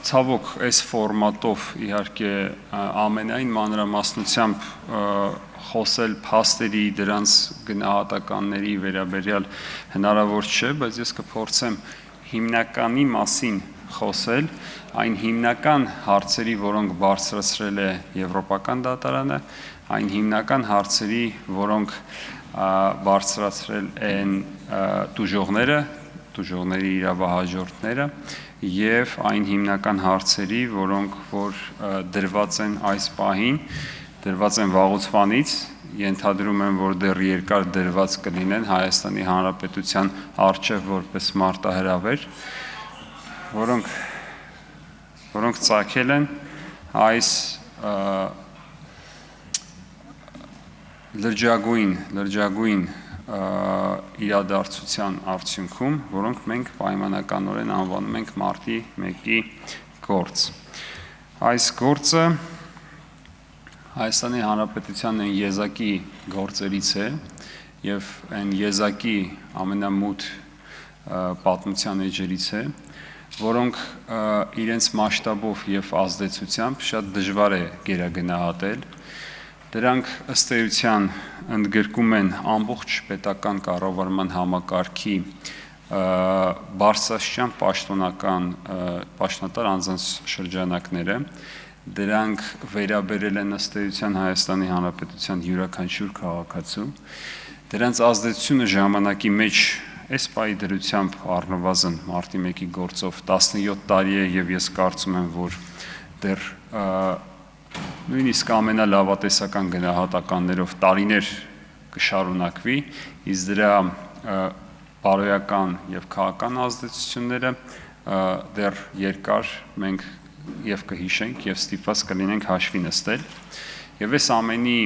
Ցավոք, այս ֆորմատով իհարկե ամենայն մանրամասնությամբ խոսել փաստերի, դրանց գնահատականների վերաբերյալ հնարավոր չէ, բայց ես կփորձեմ հիմնականի մասին խոսել, այն հիմնական հարցերի, որոնք բարձրացրել է Եվրոպական դատարանը, այն հիմնական հարցերի, որոնք բարձրացրել են տուժողների իրավահաջորդները եւ այն հիմնական հարցերի, որոնք որ դրված են այս պահին, դրված են վաղուց ենթադրում եմ, որ դեռ երկար դրված կլինեն Հայաստանի Հանրապետության առջև որպես մարտահրավեր, որոնք ծագել են այս լրջագույն իրադարձության արդյունքում, որոնք մենք պայմանականորեն անվանում ենք մարտի 1-ի գործ։ Այս գործը Հայաստանի Հանրապետության այն եզակի գործերից է եւ այն եզակի ամենամութ պատմության էջերից է, որոնք իրենց մասշտաբով եւ ազդեցությամբ շատ դժվար է գերագնահատել։ Դրանք ըստ էության ընդգրկում են ամբողջ պետական կառավարման համակարգի բարձրաստիճան պաշտոնատար անձանց շրջանակները, դրանք վերաբերել են ըստ էության Հայաստանի Հանրապետության յուրաքանչյուր քաղաքացու, դրանց ազդեցությունը ժամանակի մեջ այս պահի դրությամբ առնվազն մարտի 1-ի գործով 17 տարի է եւ ես կարծում եմ, որ դեռ նույնիսկ ամենալավատեսական գնահատականներով տարիներ կշարունակվի, իսկ դրա բարոյական եւ քաղաքական ազդեցությունները դեռ երկար մենք եւ կհիշենք եւ ստիպված կլինենք հաշվի նստել։ Եվ այս ամենի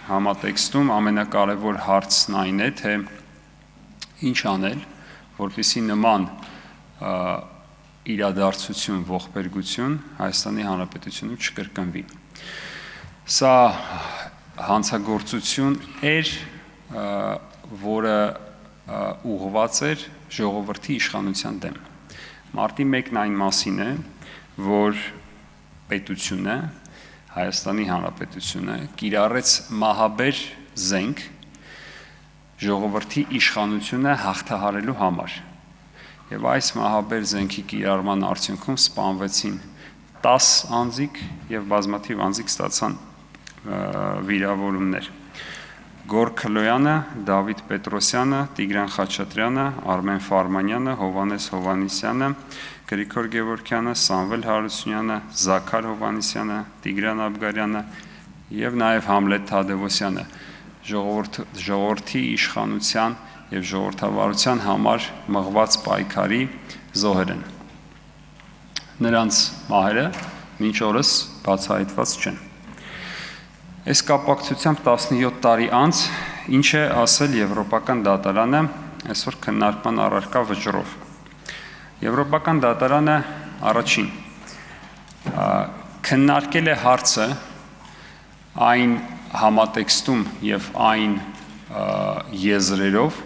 համատեքստում ամենակարևոր հարցն այն է, թե ինչ անել, որպեսզի նման իրադարձություն, ողբերգություն Հայաստանի Հանրապետությունում չկրկնվի։ Սա հանցագործություն էր, որը ուղղված էր ժողովրդի իշխանության դեմ։ Մարտի 1-ն այն մասին է, որ պետությունը, Հայաստանի Հանրապետությունը կիրառեց մահաբեր զենք ժողովրդի իշխանությունը հաղթահարելու համար։ Եվ այս մահաբեր զենքի կիրառման արդյունքում սպանվեցին 10 անձիկ եւ բազմաթիվ անձիկ ստացան վիրավորումներ։ Գոր Քլոյանը, Դավիթ Պետրոսյանը, Տիգրան Խաչատրյանը, Արմեն Ֆարմանյանը, Հովհաննես Հովհաննիսյանը, Գրիգոր Գևորգյանը, Սամվել Հարությունյանը, Զաքար Հովհաննիսյանը, Տիգրան Աբգարյանը եւ նաեւ Համլետ Թադևոսյանը ժողովրդի իշխանության եւ ժողովրդավարության համար մղված պայքարի զոհեր են։ Նրանց մահերը մինչ օրս բացահայտված չեն։ Այս կապակցությամբ 17 տարի անց ինչ է ասել Եվրոպական դատարանը այսօր քննարկման առարկա վճռով։ Եվրոպական դատարանը առաջին քննարկել է հարցը այն համատեքստում եւ այն եզրերով,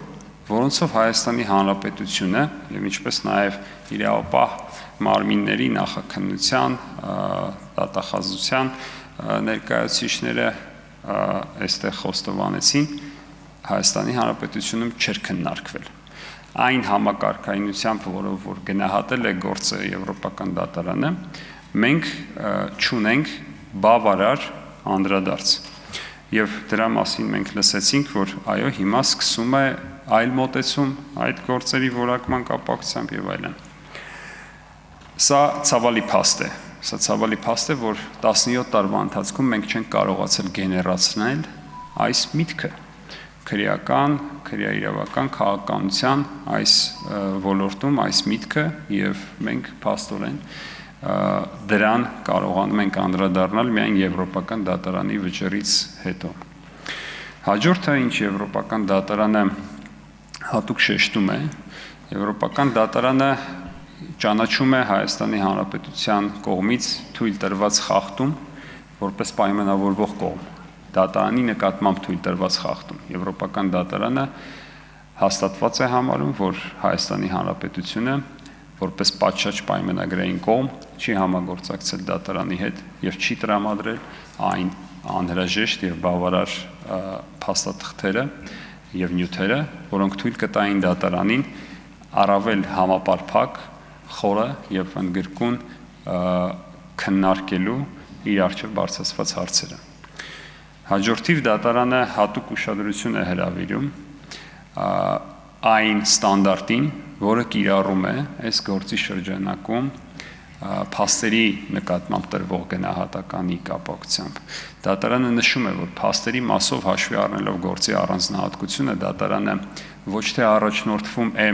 որոնցով Հայաստանի Հանրապետությունը եւ ինչպես նաեւ իրավապահ մարմինների նախաքննության, դատախազության ներկայացուցիչները այստեղ խոստովանեցին Հայաստանի Հանրապետությունում չէր քննարկվել։ Այն համակարգայնությամբ, որով որ գնահատել է գործը Եվրոպական դատարանը, մենք չունենք բավարար անդրադարձ։ Եվ դրա մասին մենք լսեցինք, որ այո, հիմա սկսում է այլ մոտեցում այդ գործերի որակման կապակցությամբ եւ այլն։ Սա ցավալի փաստ է։ Սա ցավալի փաստ է, որ 17 տարվա ընթացքում մենք չենք կարողացել գեներացնել այս միտքը քրեաիրավական քաղաքականության այս ոլորտում այս միտքը եւ մենք փաստորեն դրան կարողանում ենք անդրադառնալ միայն Եվրոպական դատարանի վճռից հետո։ Հաջորդը, ինչ Եվրոպական դատարանը հատուկ շեշտում է, Եվրոպական դատարանը ճանաչում է Հայաստանի Հանրապետության կողմից թույլ տրված խախտում որպես պայմանավորվող կողմ։ Դատարանի նկատմամբ թույլ տրված խախտում։ Եվրոպական դատարանը հաստատված է համարում, որ Հայաստանի Հանրապետությունը որպես պատշաճ պայմանագրային կողմ չի համագործակցել դատարանի հետ եւ չի տրամադրել այն անհրաժեշտ եւ բավարար փաստաթղթերը եւ նյութերը, որոնք թույլ կտային դատարանին առավել համապարփակ, խորը եւ ընդգրկուն քննարկելու իր առջև բարձրացված հարցերը։ Հաջորդիվ դատարանը հատուկ ուշադրություն է հրավիրում այն ստանդարտին, որը կիրառում է այս գործի շրջանակում փաստերի նկատմամբ տրվող գնահատականի կապակցությամբ։ Դատարանը նշում է, որ փաստերի մասով հաշվի առնելով գործի առանձնահատկությունը, դատարանը ոչ թե առաջնորդվում է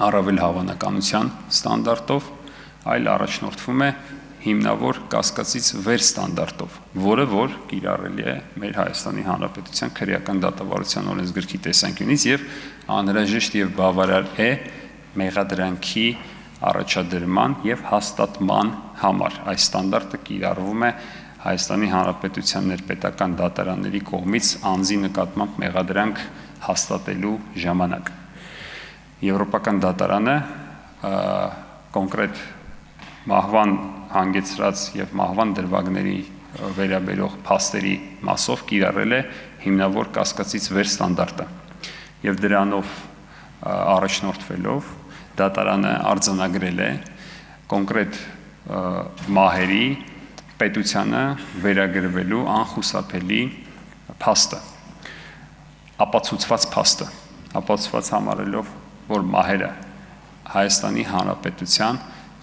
առավել հավանականության ստանդարտով, այլ առաջնորդվում է հիմնավոր կասկածից վեր ստանդարտով, որը որ կիրառելի է մեր Հայաստանի Հանրապետության քրեական դատավարության օրենսգրքի տեսանկյունից եւ անհրաժեշտ եւ բավարար է մեղադրանքի առաջադրման եւ հաստատման համար։ Այս ստանդարտը կիրառվում է Հայաստանի Հանրապետության ներպետական դատարանների կողմից անձի նկատմամբ մեղադրանք հաստատելու ժամանակ։ Եվրոպական դատարանը կոնկրետ մահվան հանգեցրած եւ մահվան դրվագների վերաբերող փաստերի մասով կիրառել է հիմնավոր կասկածից վեր ստանդարտը եւ դրանով առաջնորդվելով դատարանը արձանագրել է կոնկրետ մահերի պետությանը վերագրվելու անխուսափելի փաստը, ապացուցված համարելով, որ մահերը Հայաստանի Հանրապետության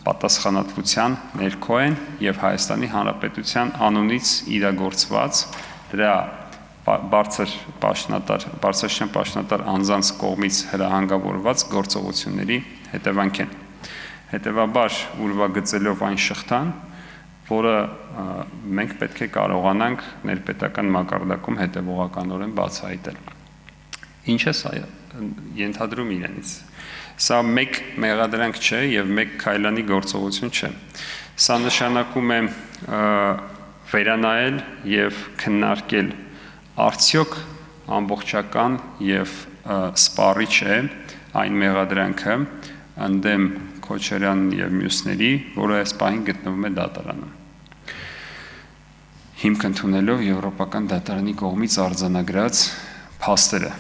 պատասխանատվության ներքո են եւ Հայաստանի Հանրապետության անունից իրագործված դրա բարձրաստիճան պաշտոնատար անձանց կողմից հրահանգավորված գործողությունների հետևանք են։ Հետևաբար ուրվագծելով այն շղթան, որը մենք պետք է կարողանանք ներպետական մակարդակում հետևողականորեն բացահայտել։ Ինչ է սա ենթադրում իրենից։ Սա մեկ մեղադրանք չէ եւ մեկ քայլանի գործողություն չէ։ Սա նշանակում է վերանայել եւ քննարկել արդյոք ամբողջական եւ սպառիչ է այն մեղադրանքը ընդդեմ Քոչարյան եւ մյուսների, որը այս պահին գտնվում է դատարանում։ Հիմք ընդունելով Եվրոպական դատարանի կողմից արձանագրած փաստերը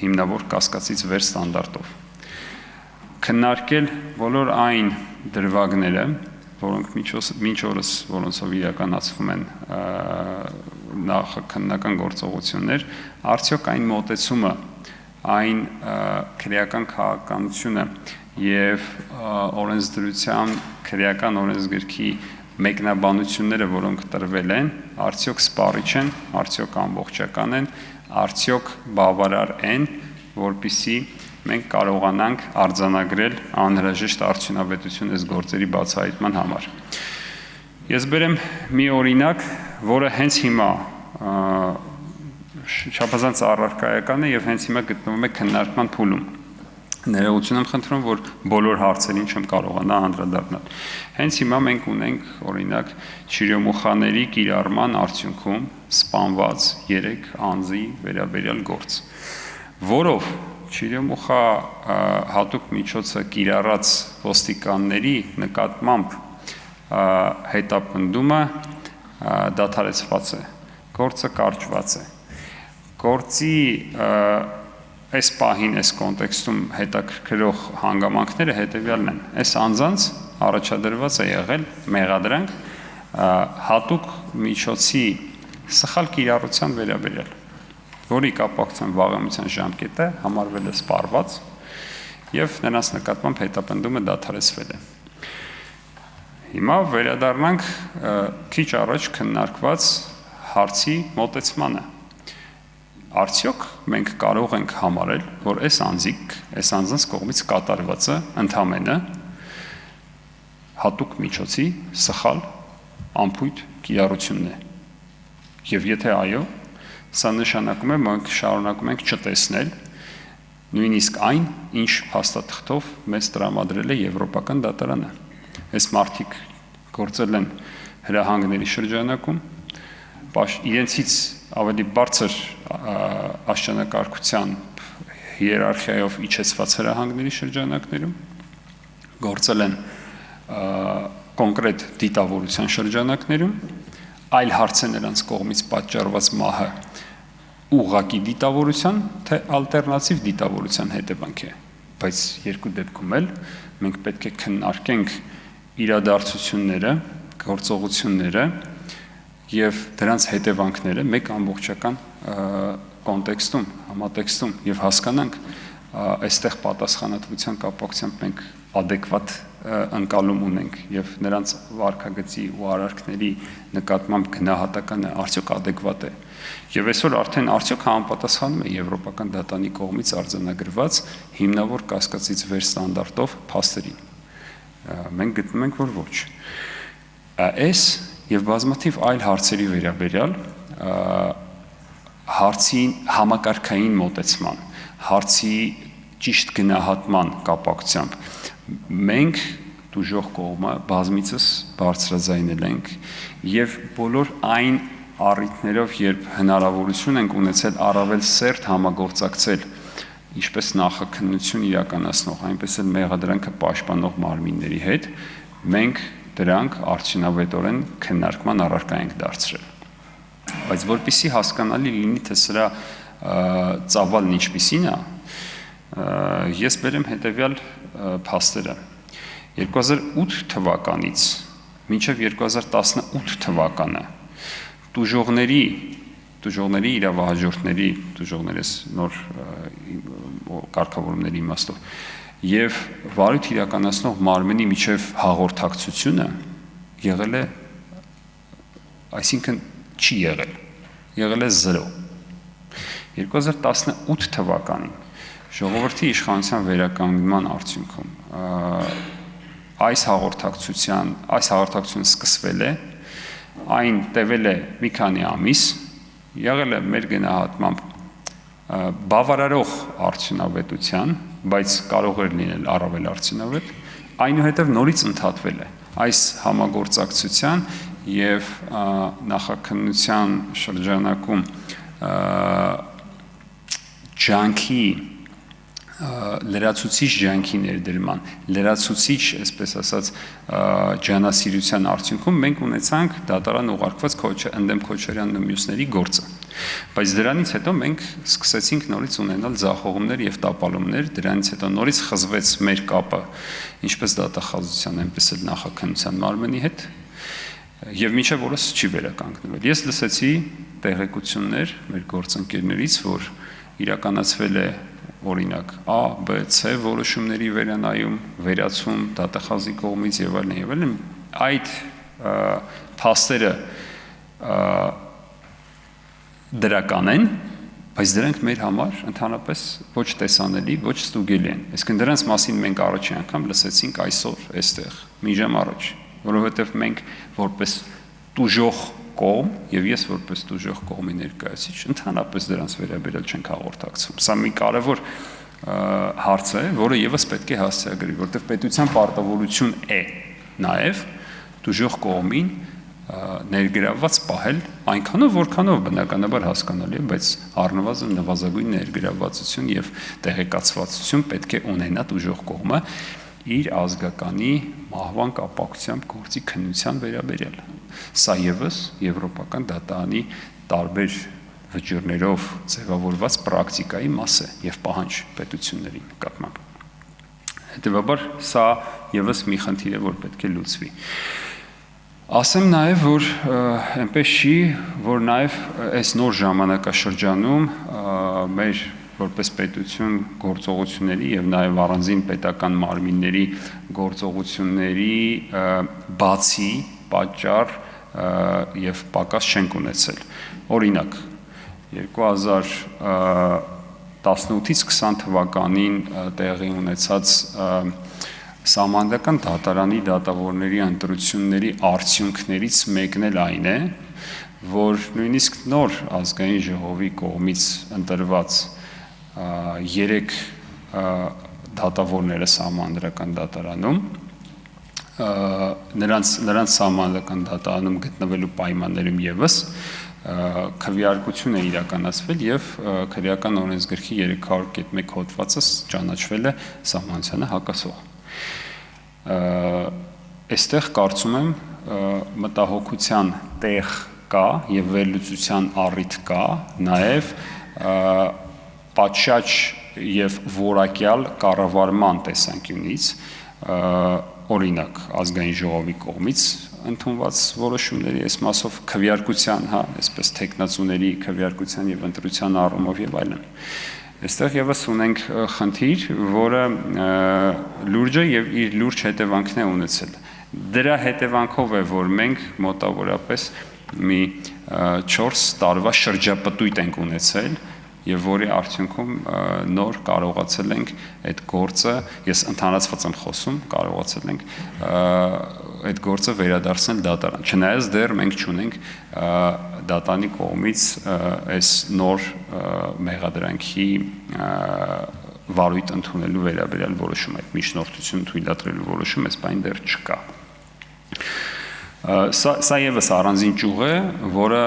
հիմնավոր կասկածից վեր ստանդարտով։ Քննարկել բոլոր այն դրվագները, որոնք մինչ օրս որոնցով իրականացվում են նախաքննական գործողություններ, արդյոք այն մոտեցումը, այն քրեական քաղաքականությունը եւ օրենսդրության քրեական օրենսգրքի մեկնաբանությունները, որոնք տրվել են, արդյոք սպառիչ են, արդյոք ամբողջական են, արդյոք բավարար են, որպեսզի մենք կարողանանք արձանագրել անհրաժեշտ արդյունավետություն այս գործերի բացահայտման համար։ Ես բերեմ մի օրինակ, որը հենց հիմա չափազանց առարկայական է եւ հենց հիմա գտնվում է քննարկման փուլում։ Ներողություն եմ խնդրում, որ բոլոր հարցերին չեմ կարողանա անդրադառնալ։ Հենց հիմա մենք ունենք օրինակ Չիրյոմուխաների կիրառման արդյունքում սպանված 3 անձի վերաբերյալ գործ, որով Չիրյոմուխա հատուկ միջոցը կիրառած ոստիկանների նկատմամբ հետապնդումը դադարեցված է, գործը կարճված է։ Գործի այս պահին, այս կոնտեքստում հետաքրքրող հանգամանքները հետևյալն են։ Այս անձանց առաջադրված է եղել մեղադրանք հատուկ միջոցի սխալ կիրառության վերաբերյալ, որի կապակցությամբ վաղեմության ժամկետը համարվել է սպառված եւ նրանց նկատմամբ հետապնդումը դադարեցվել է։ Հիմա վերադառնանք քիչ առաջ քննարկված հարցի մոտեցմանը։ Արդյոք մենք կարող ենք համարել, որ այս անձանց կողմից կատարվածը ընդամենը հատուկ միջոցի սխալ անփույթ կիրառությունն է։ Եվ եթե այո, սա նշանակում է մենք շարունակում ենք չտեսնել նույնիսկ այն, ինչ փաստաթղթով մեզ տրամադրել է Եվրոպական դատարանը։ Այս մարդիկ գործել են հրահանգների շրջանակում, իրենցից ավելի բարձր աշխարհակարգության հիերարխիայով իջեցված հրահանգների շրջանակներում, գործել են կոնկրետ դիտավորության շրջանակներում, այլ հարց է նրանց կողմից պատճառված մահը ուղղակի դիտավորության, թե ալտերնատիվ դիտավորության հետևանք է, բայց երկու դեպքում էլ մենք պետք է քննարկենք իրադարձությունները, գործողությունները եւ դրանց հետևանքները մեկ ամբողջական կոնտեքստում, համատեքստում եւ հասկանանք այստեղ պատասխանատվության կապակցությամբ մենք adekvat ընկալում ունենք եւ նրանց վարքագծի ու արարքների նկատմամբ գնահատականը արդյոք adekvat է եւ այսօր արդեն արդյոք համապատասխանում է եվրոպական դատանի կողմից արձանագրված հիմնավոր կասկածից վեր ստանդարտով փաստերին մենք գտնում ենք որ ոչ այս եւ բազմաթիվ այլ հարցերի վերաբերյալ հարցի համակարգային մոտեցման հարցի ճիշտ գնահատման կապակցությամբ մենք դժոխ կողմը բազմիցս բարձրաձայնել ենք եւ բոլոր այն առիթներով երբ հնարավորություն ենք ունեցել առավել սերտ համագործակցել ինչպես նախաքննություն իրականացնող այնպես էլ մեղադրանքը պաշտպանող մարմինների հետ մենք դրանք արդյունավետորեն քննարկման առարկա ենք դարձրել բայց որպեսզի հասկանալի լինի թե սրա ծավալն ինչպիսին է ես բերեմ հետևյալ փաստերը 2008 թվականից մինչև 2018 թվականը տուժողների իրավահաջորդների տուժողներս նոր կարգավորումների իմաստով եւ վարույթ իրականացնող մարմնի միջև հաղորդակցությունը եղել է այսինքն չի եղել է 0 2018 թվականին ժողովրդի իշխանության վերականգնման արդյունքում այս հաղորդակցությունը սկսվել է այն տևել է մի քանի ամիս եղել է մեր գնահատմամբ բավարարող արդյունավետության բայց կարող էր լինել առավել արդյունավետ այնուհետև նորից ընդհատվել է այս համագործակցության եւ նախաքննության շրջանակում ջանքի լրացուցիչ ջանքի ներդրման, լրացուցիչ, այսպես ասած, ջանասիրության արդյունքում մենք ունեցանք դատարան ուղարկված ընդդեմ Քոչարյանն ու մյուսների գործը։ Բայց դրանից հետո մենք սկսեցինք նորից ունենալ ձախողումներ եւ տապալումներ, դրանից հետո նորից խզվեց մեր կապը, ինչպես դատախազության, այնպես էլ նախաքննության մարմնի հետ, եւ մինչեւ օրս չի վերականգնվել։ Ես լսեցի տեղեկություններ մեր գործընկերներից, որ իրականացվել է օրինակ A, B, C որոշումների վերանայում, վերացում դատախազի կողմից եւ այլն, այդ փաստերը դրական են, բայց դրանք մեր համար ընդհանրապես ոչ տեսանելի, ոչ ստուգելի են։ Այսինքն դրանց մասին մենք առաջին անգամ լսեցինք այսօր այստեղ, մի ժամ առաջ, որովհետեւ մենք որպես տուժող կողմ եւ ես որպես տուժող կողմի ներկայացուցիչ ընդհանրապես դրանց վերաբերյալ չենք հաղորդակցվում։ Սա մի կարևոր հարց է, որը եւս պետք է հասցեագրի, որտեղ պետության պարտավորություն է նաեւ տուժող կողմին ներգրավված պահել այնքանով որքանով բնականաբար հասկանալի է, բայց առնվազն նվազագույն ներգրավվածություն եւ տեղեկացվածություն պետք է ունենա տուժող կողմը իր ազգականի մահվան կապակցությամբ գործի քննության վերաբերյալ։ Սա եւս եվրոպական դատարանի տարբեր վճիռներով ձևավորված պրակտիկայի մաս է եւ պահանջ պետությունների նկատմամբ։ Հետևաբար սա եւս մի խնդիր է, որ պետք է լուծվի։ Ասեմ նաեւ, որ այնպես չի, որ նաեւ այս նոր ժամանակաշրջանում մեր որպես պետություն գործողությունների եւ նաեւ առանձին պետական մարմինների գործողությունների բացի պատճառ եւ պակաս չենք ունեցել։ Օրինակ 2018-ից 20 թվականին տեղի ունեցած Սահմանադրական դատարանի դատավորների ընտրությունների արդյունքներից մեկն էլ այն է, որ նույնիսկ նոր ազգային ժողովի կողմից ընտրված 3 դատավորները Սահմանադրական դատարանում նրանց Սահմանադրական դատարանում գտնվելու պայմաններում եւս քվեարկություն է իրականացվել եւ քրեական օրենսգրքի 300.1 հոդվածը ճանաչվել է սահմանությանը հակասող։ Այստեղ կարծում եմ մտահոգության տեղ կա եւ վերլուծության առիթ կա, նաեւ պատշաճ եւ որակյալ կառավարման տեսանկյունից, օրինակ ազգային ժողովի կողմից ընդունված որոշումների այս մասով քվեարկության, այսպես տեխնացուների քվեարկության եւ ընտրության առումով եւ այլն։ Այստեղ եւս ունենք խնդիր, որը լուրջ է եւ իր լուրջ հետևանքն է ունեցել։ Դրա հետևանքով է, որ մենք մոտավորապես մի 4 տարվա շրջապտույտ ենք ունեցել եւ որի արդյունքում նոր կարողացել ենք այդ գործը, ես ընդհանրացված եմ խոսում, կարողացել ենք այդ գործը վերադարձնել դատարան։ Չնայած դեռ մենք չունենք դատարանի կողմից այս նոր մեղադրանքի վարույթ ընդունելու վերաբերյալ որոշում, այդ միջնորդություն թույլատրելու որոշում այս բան դեռ չկա։ Սա եւս առանձին ճյուղ է, որը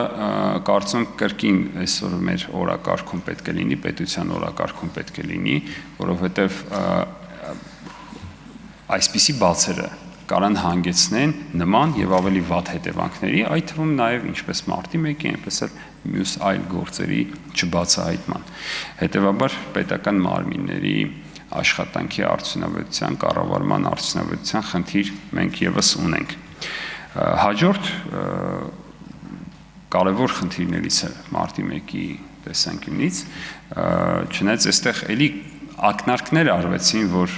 կարծում կրկին այսօր մեր օրակարգում պետք է լինի, պետության օրակարգում պետք է լինի, որովհետեւ այսպիսի բացերը կարան հանգեցնեն նման եւ ավելի վատ հետևանքների, այդ թվում նաեւ ինչպես մարտի 1-ի, այնպես էլ մյուս այլ գործերի չբացահայտման։ Հետևաբար պետական մարմինների աշխատանքի արդյունավետության, կառավարման արդյունավետության խնդիր մենք եւս ունենք։ Հաջորդ կարևոր խնդիրներից է մարտի 1-ի տեսանկյունից, չնայած այստեղ էլի ակնարկներ արվեցին, որ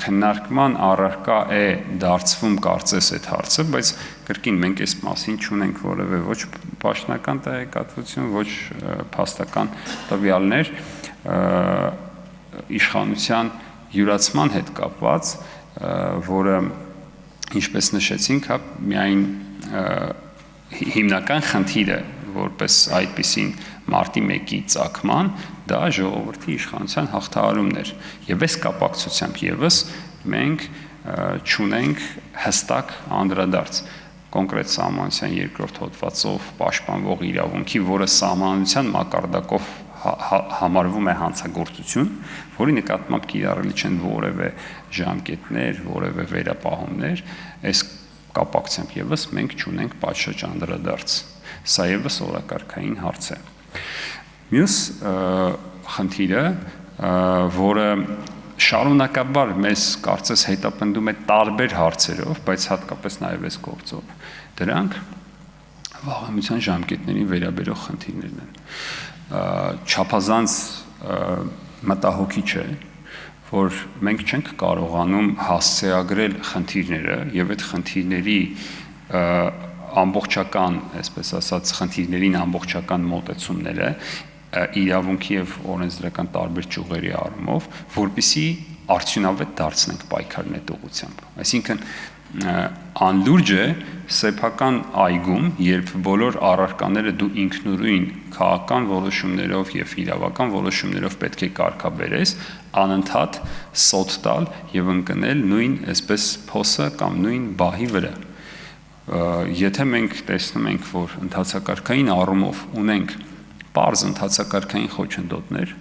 քննարկման առարկա է դարձվում կարծես այդ հարցը, բայց կրկին մենք այս մասին չունենք որևէ ոչ պաշտոնական տեղեկատվություն, ոչ փաստական տվյալներ իշխանության յուրացման հետ կապված, որը ինչպես նշեցինք, միայն հիմնական խնդիրը, որպես այդպիսին մարտի 1-ի ծագման, դա ժողովրդի իշխանության հաղթահարումն էր։ Եվ այս կապակցությամբ եւս մենք չունենք հստակ անդրադարձ կոնկրետ սահմանության երկրորդ հոդվածով պաշտպանվող իրավունքի, որը սահմանության մակարդակով համարվում է հանցագործություն, որի նկատմամբ կիրառելի չեն որևէ ժամկետներ, որևէ վերապահումներ, այս կապակցությամբ եւս մենք չունենք պատշաճ անդրադարձ։ Սա եւս օրակարգային հարց է։ Մյուս խնդիրը, որը շարունակաբար մեզ կարծես հետապնդում է տարբեր հարցերով, բայց հատկապես նաեւ այս գործով, դրանք վաղեմության ժամկետների վերաբերող խնդիրներն են։ Չափազանց մտահոգիչ է, որ մենք չենք կարողանում հասցեագրել խնդիրները եւ այդ խնդիրների ամբողջական, այսպես ասած, խնդիրներին ամբողջական մոտեցումները իրավունքի եւ օրենսդրական տարբեր ճյուղերի առումով, որպիսի արդյունավետ դարձնենք պայքարն այդ ուղղությամբ։ Այսինքն անլուրջ է սեփական այգում, երբ բոլոր առարկաները դու ինքնուրույն քաղաքական որոշումներով եւ իրավական որոշումներով պետք է կարգաբերես, անընդհատ սոտ տալ եւ ընկնել նույն այսպես փոսը կամ նույն բահի վրա։ Եթե մենք տեսնում ենք, որ ընդհանցակարգային առումով ունենք պարզ ընդհանցակարգային խոչընդոտներ,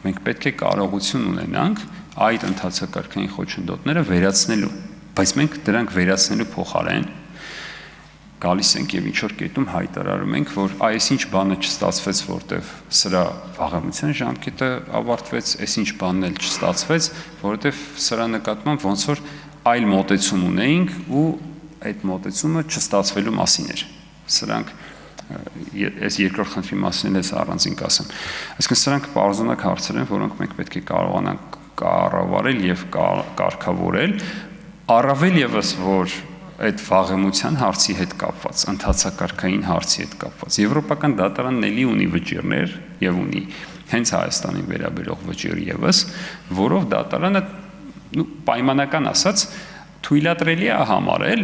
մենք պետք է կարողություն ունենանք այդ ընդհանցակարգային խոչընդոտները վերացնելու, բայց մենք դրանք վերացնելու փոխարեն գալիս ենք եւ ինչ-որ կետում հայտարարում ենք, որ այսինչ բանը չստացվեց, որտեվ սրա վաղեմության ժամկետը ավարտվեց, այսինչ բանն էլ չստացվեց, որովհետեւ սրա նկատմամբ ոնց որ այլ մոտեցում ունեինք ու այդ մոտեցումը չստացվելու մասին էր։ Սրանք այս երկրորդ խնդրի մասին էլ առանձին կասեմ։ Այսինքն սրանք բարձրանակ հարցեր են, որոնք մենք պետք է կարողանանք կառավարել եւ կարգավորել, առավել եւս որ այդ վաղեմության հարցի հետ կապված, ընդհանցակարգային հարցի հետ կապված։ Եվրոպական դատարանն էլի ունի վճիռներ եւ ունի հենց Հայաստանին վերաբերող վճիռ եւս, որով դատարանը պայմանական ասած թույլատրելի է համարել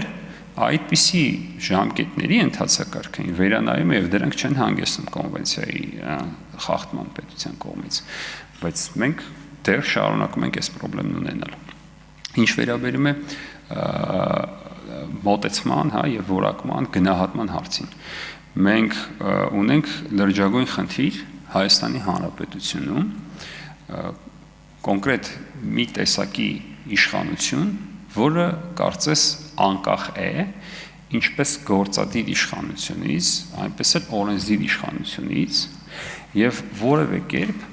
այդպիսի ժամկետների ընդհանցակարգային վերանայումը եւ դրանք չեն հանգեցնում կոնվենցիայի խախտման պետության կողմից, բայց մենք դեռ շարունակում ենք այս խնդիրն ունենալ։ Ինչ վերաբերում է մոտեցման, եւ որակման, գնահատման հարցին։ Մենք ունենք լրջագույն խնդիր Հայաստանի Հանրապետությունում կոնկրետ մի տեսակի իշխանություն, որը կարծես անկախ է ինչպես գործադիր իշխանությունից, այնպես էլ օրենսդիր իշխանությունից եւ որևէ կերպ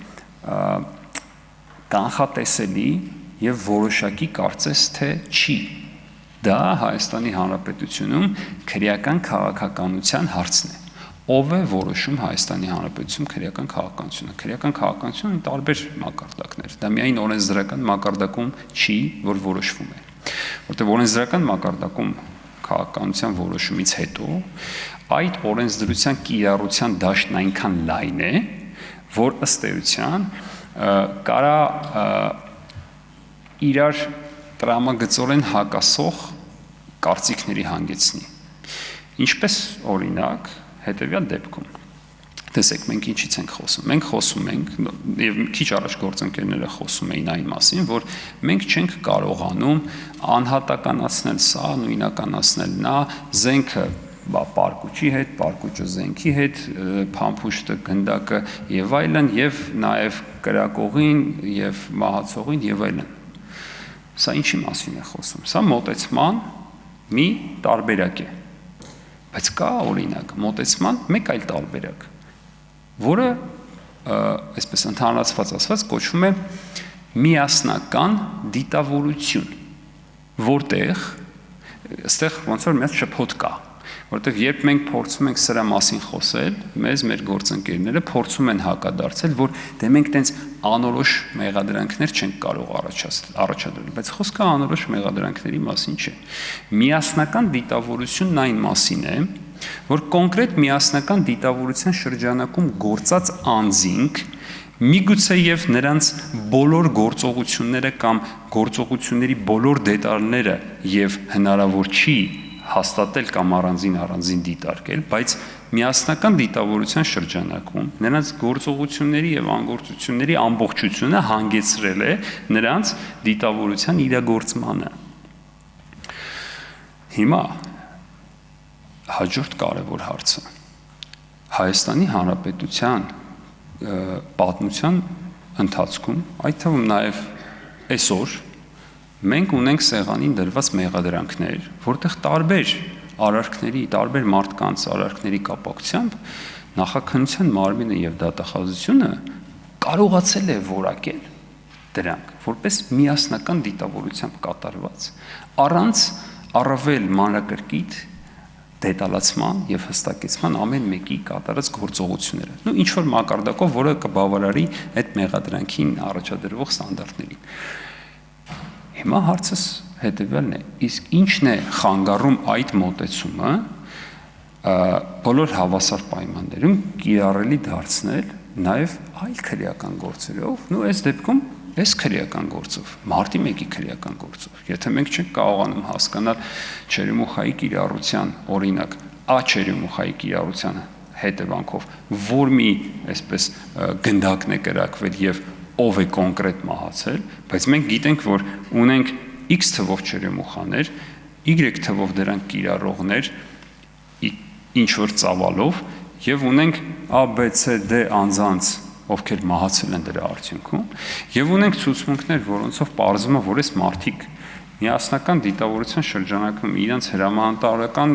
կանխատեսելի եւ որոշակի կարծես թե չի։ Դա Հայաստանի Հանրապետությունում քրեական քաղաքականության հարցն է։ Ով է որոշում Հայաստանի Հանրապետությունում քրեական քաղաքականությունը։ Քրեական քաղաքականությունը ունի տարբեր մակարդակներ։ Դա միայն օրենսդրական մակարդակում չի, որ որոշվում է։ Որտեղ օրենսդրական մակարդակում քաղաքականության որոշումից հետո այդ օրենսդրության կիրառության դաշտն այնքան լայն է, որ ըստ էության կարա իրար տրամագծորեն հակասող կարծիքների հանգեցնի։ Ինչպես օրինակ հետևյալ դեպքում։ Տեսեք, մենք ինչից ենք խոսում։ Մենք խոսում ենք, եւ քիչ առաջ գործընկերները խոսում էին այն մասին, որ մենք չենք կարողանում անհատականացնել սա, նույնականացնել նա, զենքը պարկուճի հետ, պարկուճը զենքի հետ, փամփուշտը գնդակը եւ այլն, եւ նաեւ կրակողին եւ մահացողին եւ այլն։ Սա ինչի մասին է խոսում։ Սա մոտեցման մի տարբերակ է։ Բայց կա օրինակ մոտեցման մեկ այլ տարբերակ, որը այսպես ընդհանրացված ասված կոչվում է միասնական դիտավորություն, որտեղ այստեղ ոնց որ մեծ շփոթ կա, որտեղ երբ մենք փորձում ենք սրա մասին խոսել, մեր գործընկերները փորձում են հակադարձել, որ դե մենք տենց անորոշ մեղադրանքներ չենք կարող առաջադրել, բայց խոսքը անորոշ մեղադրանքների մասին չէ։ Միասնական դիտավորությունն այն մասին է, որ կոնկրետ միասնական դիտավորության շրջանակում գործած անձինք միգուցե եւ նրանց բոլոր գործողությունները կամ գործողությունների բոլոր դետալները եւ հնարավոր չի հաստատել կամ առանձին դիտարկել, բայց միասնական դիտավորության շրջանակում նրանց գործողությունների եւ անգործությունների ամբողջությունը հանգեցրել է նրանց դիտավորության իրագործմանը։ Հիմա հաջորդ կարևոր հարցը Հայաստանի Հանրապետության պատմության ընթացքում, այդ թվում նաև այսօր մենք ունենք սեղանին դրված մեղադրանքներ, որտեղ տարբեր արարքների, տարբեր մարդկանց արարքների կապակցությամբ նախաքննության մարմինը եւ դատախազությունը կարողացել է որակել դրանք որպես միասնական դիտավորությամբ կատարված առանց առավել մանրակրկիտ դետալացման եւ հստակեցման ամեն մեկի կատարած գործողությունները։ Ինչ որ մակարդակով, որը կբավարարի այդ մեղադրանքին առաջադրվող ստանդարտներին։ Հիմա հարցս հետեւյալն է. իսկ ինչն է խանգարում այդ մոտեցումը բոլոր հավասար պայմաններում կիրառելի դարձնել նաեւ այլ քրեական գործերով, այս դեպքում այս քրեական գործով, մարտի 1-ի քրեական գործով։ Եթե մենք չենք կարողանում հասկանալ Չերեմուխայի կիրառության օրինակ, Չերեմուխայի կիրառության հետևանքով, որ մի այսպես գնդակն է կրակվել եւ ով է կոնկրետ մահացել, բայց մենք գիտենք, որ ունենք X թվով Չերեմուխաներ, Y թվով դրանք կիրառողներ, ինչ որ ծավալով, եւ ունենք A, B, C, D անձանց ովքեր մահացել են դրա արդյունքում, եւ ունենք ցուցմունքներ, որոնցով պարզվում է, որ այս մարդիկ միասնական դիտավորության շրջանակում իրենց հրամանատարական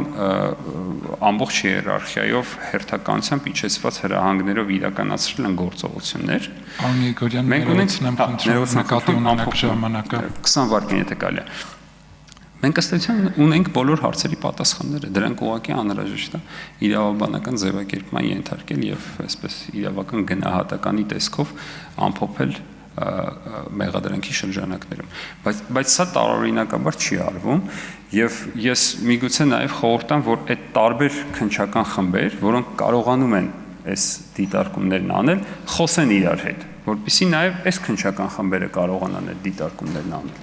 ամբողջ հիերարխիայով հերթականությամբ իջեցված հրահանգներով իրականացրել են գործողություններ։ Մենք ունենք 20 վայրկյան եթե կարելի է։ Մենք ըստ էության ունենք բոլոր հարցերի պատասխանները, դրանք ուղղակի անհրաժեշտ է իրավաբանական ձևակերպման ենթարկել եւ այսպես իրավական գնահատականի տեսքով ամփոփել մեղադրանքի շրջանակներում, բայց սա տարօրինակաբար չի արվում եւ ես միգուցե նաեւ խորհուրդ տամ, որ այդ տարբեր քննչական խմբեր, որոնք կարողանում են այս դիտարկումներն անել, խոսեն իրար հետ, որպեսզի նաեւ այս քննչական խմբերը կարողանան այդ դիտարկումներն անել։